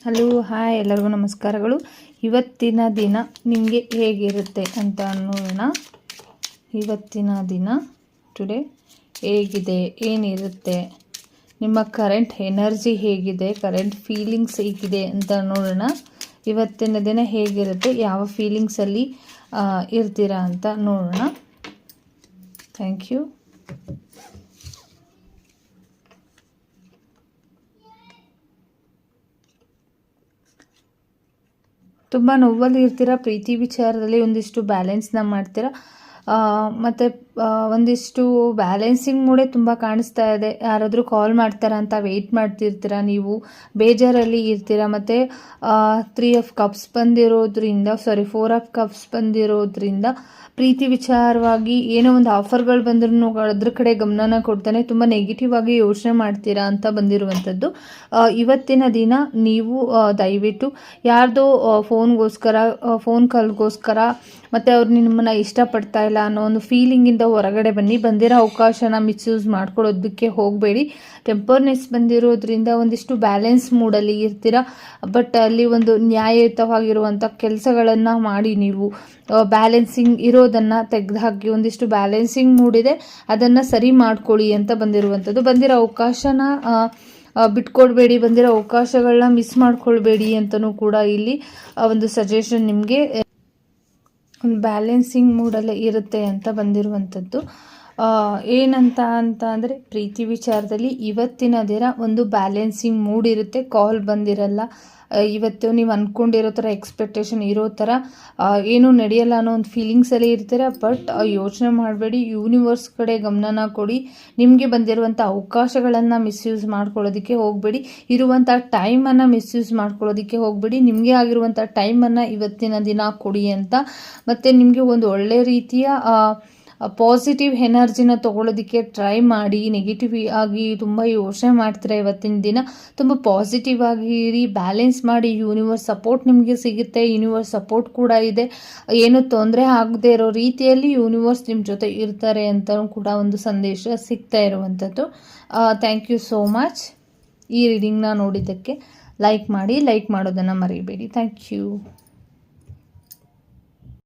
Hello hi ಎಲ್ಲರಿಗೂ ನಮಸ್ಕಾರಗಳು. ಇವತ್ತಿನ ದಿನ ನಿಮಗೆ ಹೇಗಿರುತ್ತೆ ಅಂತ ನೋಡೋಣ. ಇವತ್ತಿನ ದಿನ ಟುಡೇ ಹೇಗಿದೆ, ಏನಿರುತ್ತೆ, ನಿಮ್ಮ ಕರೆಂಟ್ ಎನರ್ಜಿ ಹೇಗಿದೆ, ಕರೆಂಟ್ ಫೀಲಿಂಗ್ಸ್ ಹೇಗಿದೆ ಅಂತ ನೋಡೋಣ. ಇವತ್ತಿನ ದಿನ ಹೇಗಿರುತ್ತೆ, ಯಾವ ಫೀಲಿಂಗ್ಸಲ್ಲಿ ಇರ್ತೀರಾ ಅಂತ ನೋಡೋಣ. Thank you. ತುಂಬ ನೋವಲ್ಲಿ ಇರ್ತೀರ, ಪ್ರೀತಿ ವಿಚಾರದಲ್ಲಿ ಒಂದಿಷ್ಟು ಬ್ಯಾಲೆನ್ಸ್ನ ಮಾಡ್ತೀರಾ, ಮತ್ತು ಒಂದಿಷ್ಟು ಬ್ಯಾಲೆನ್ಸಿಂಗ್ ಮೂಡೇ ತುಂಬ ಕಾಣಿಸ್ತಾ ಇದೆ. ಯಾರಾದರೂ ಕಾಲ್ ಮಾಡ್ತಾರಾ ಅಂತ ವೆಯ್ಟ್ ಮಾಡ್ತಿರ್ತೀರ, ನೀವು ಬೇಜಾರಲ್ಲಿ ಇರ್ತೀರ. ಮತ್ತು 3 ಆಫ್ ಕಪ್ಸ್ ಬಂದಿರೋದ್ರಿಂದ 4 ಆಫ್ ಕಪ್ಸ್ ಬಂದಿರೋದ್ರಿಂದ ಪ್ರೀತಿ ವಿಚಾರವಾಗಿ ಏನೋ ಒಂದು ಆಫರ್ಗಳು ಬಂದ್ರೂ ಅದ್ರ ಕಡೆ ಗಮನನ ಕೊಡ್ತಾನೆ ತುಂಬ ನೆಗೆಟಿವ್ ಆಗಿ ಯೋಚನೆ ಮಾಡ್ತೀರಾ ಅಂತ ಬಂದಿರುವಂಥದ್ದು. ಇವತ್ತಿನ ದಿನ ನೀವು ದಯವಿಟ್ಟು ಯಾರ್ದೋ ಫೋನ್ ಕಾಲ್ಗೋಸ್ಕರ ಮತ್ತು ಅವ್ರು ನಿಮ್ಮನ್ನು ಇಷ್ಟಪಡ್ತಾ ಇಲ್ಲ ಅನ್ನೋ ಒಂದು ಫೀಲಿಂಗಿಂದ ಹೊರಗಡೆ ಬನ್ನಿ. ಬಂದಿರೋ ಅವಕಾಶನ ಮಿಸ್ಯೂಸ್ ಮಾಡ್ಕೊಳ್ಳೋದಕ್ಕೆ ಹೋಗಬೇಡಿ. ಟೆಂಪರ್ನೆಸ್ ಬಂದಿರೋದ್ರಿಂದ ಒಂದಿಷ್ಟು ಬ್ಯಾಲೆನ್ಸ್ ಮೂಡಲ್ಲಿ ಇರ್ತೀರ, ಬಟ್ ಅಲ್ಲಿ ಒಂದು ನ್ಯಾಯಯುತವಾಗಿರುವಂಥ ಕೆಲಸಗಳನ್ನು ಮಾಡಿ ನೀವು ಬ್ಯಾಲೆನ್ಸಿಂಗ್ ಇರೋದನ್ನು ತೆಗೆದುಹಾಕಿ ಒಂದಿಷ್ಟು ಬ್ಯಾಲೆನ್ಸಿಂಗ್ ಮೂಡಿದೆ ಅದನ್ನು ಸರಿ ಮಾಡ್ಕೊಳ್ಳಿ ಅಂತ ಬಂದಿರುವಂಥದ್ದು. ಬಂದಿರೋ ಅವಕಾಶನ ಬಿಟ್ಕೊಡ್ಬೇಡಿ, ಬಂದಿರೋ ಅವಕಾಶಗಳನ್ನ ಮಿಸ್ ಮಾಡ್ಕೊಳ್ಬೇಡಿ ಅಂತಲೂ ಕೂಡ ಇಲ್ಲಿ ಒಂದು ಸಜೆಷನ್ ನಿಮಗೆ ಒಂದು ಬ್ಯಾಲೆನ್ಸಿಂಗ್ ಮೂಡಲ್ಲೇ ಇರುತ್ತೆ ಅಂತ ಬಂದಿರುವಂಥದ್ದು. ಏನಂತ ಅಂದರೆ ಪ್ರೀತಿ ವಿಚಾರದಲ್ಲಿ ಇವತ್ತಿನ ದಿನ ಒಂದು ಬ್ಯಾಲೆನ್ಸಿಂಗ್ ಮೂಡ್ ಇರುತ್ತೆ. ಕಾಲ್ ಬಂದಿರಲ್ಲ, ಇವತ್ತು ನೀವು ಅಂದ್ಕೊಂಡಿರೋ ಥರ ಎಕ್ಸ್ಪೆಕ್ಟೇಷನ್ ಇರೋ ಥರ ಏನೂ ನಡೆಯಲ್ಲ ಅನ್ನೋ ಒಂದು ಫೀಲಿಂಗ್ಸಲ್ಲಿ ಇರ್ತೀರ. ಬಟ್ ಯೋಚನೆ ಮಾಡಬೇಡಿ, ಯೂನಿವರ್ಸ್ ಕಡೆ ಗಮನನ ಕೊಡಿ. ನಿಮಗೆ ಬಂದಿರುವಂಥ ಅವಕಾಶಗಳನ್ನು ಮಿಸ್ಯೂಸ್ ಮಾಡ್ಕೊಳ್ಳೋದಕ್ಕೆ ಹೋಗಬೇಡಿ, ಇರುವಂಥ ಟೈಮನ್ನು ಮಿಸ್ಯೂಸ್ ಮಾಡ್ಕೊಳ್ಳೋದಕ್ಕೆ ಹೋಗಬೇಡಿ. ನಿಮಗೆ ಆಗಿರುವಂಥ ಟೈಮನ್ನು ಇವತ್ತಿನ ದಿನ ಕೊಡಿ ಅಂತ. ಮತ್ತು ನಿಮಗೆ ಒಂದು ಒಳ್ಳೆ ರೀತಿಯ ಪಾಸಿಟಿವ್ ಎನರ್ಜಿನ ತೊಗೊಳೋದಕ್ಕೆ ಟ್ರೈ ಮಾಡಿ. ನೆಗೆಟಿವ್ ಆಗಿ ತುಂಬ ಯೋಚನೆ ಮಾಡ್ತೀರಾ ಇವತ್ತಿನ ದಿನ, ತುಂಬ ಪಾಸಿಟಿವ್ ಆಗಿ ಇರಿ, ಬ್ಯಾಲೆನ್ಸ್ ಮಾಡಿ. ಯೂನಿವರ್ಸ್ ಸಪೋರ್ಟ್ ನಿಮಗೆ ಸಿಗುತ್ತೆ, ಯೂನಿವರ್ಸ್ ಸಪೋರ್ಟ್ ಕೂಡ ಇದೆ. ಏನು ತೊಂದರೆ ಆಗದೆ ಇರೋ ರೀತಿಯಲ್ಲಿ ಯೂನಿವರ್ಸ್ ನಿಮ್ಮ ಜೊತೆ ಇರ್ತಾರೆ ಅಂತಲೂ ಕೂಡ ಒಂದು ಸಂದೇಶ ಸಿಗ್ತಾ ಇರುವಂಥದ್ದು. Thank you so much. ಈ ರೀಡಿಂಗ್ನ ನೋಡಿದ್ದಕ್ಕೆ ಲೈಕ್ ಮಾಡೋದನ್ನು ಮರಿಬೇಡಿ. Thank you.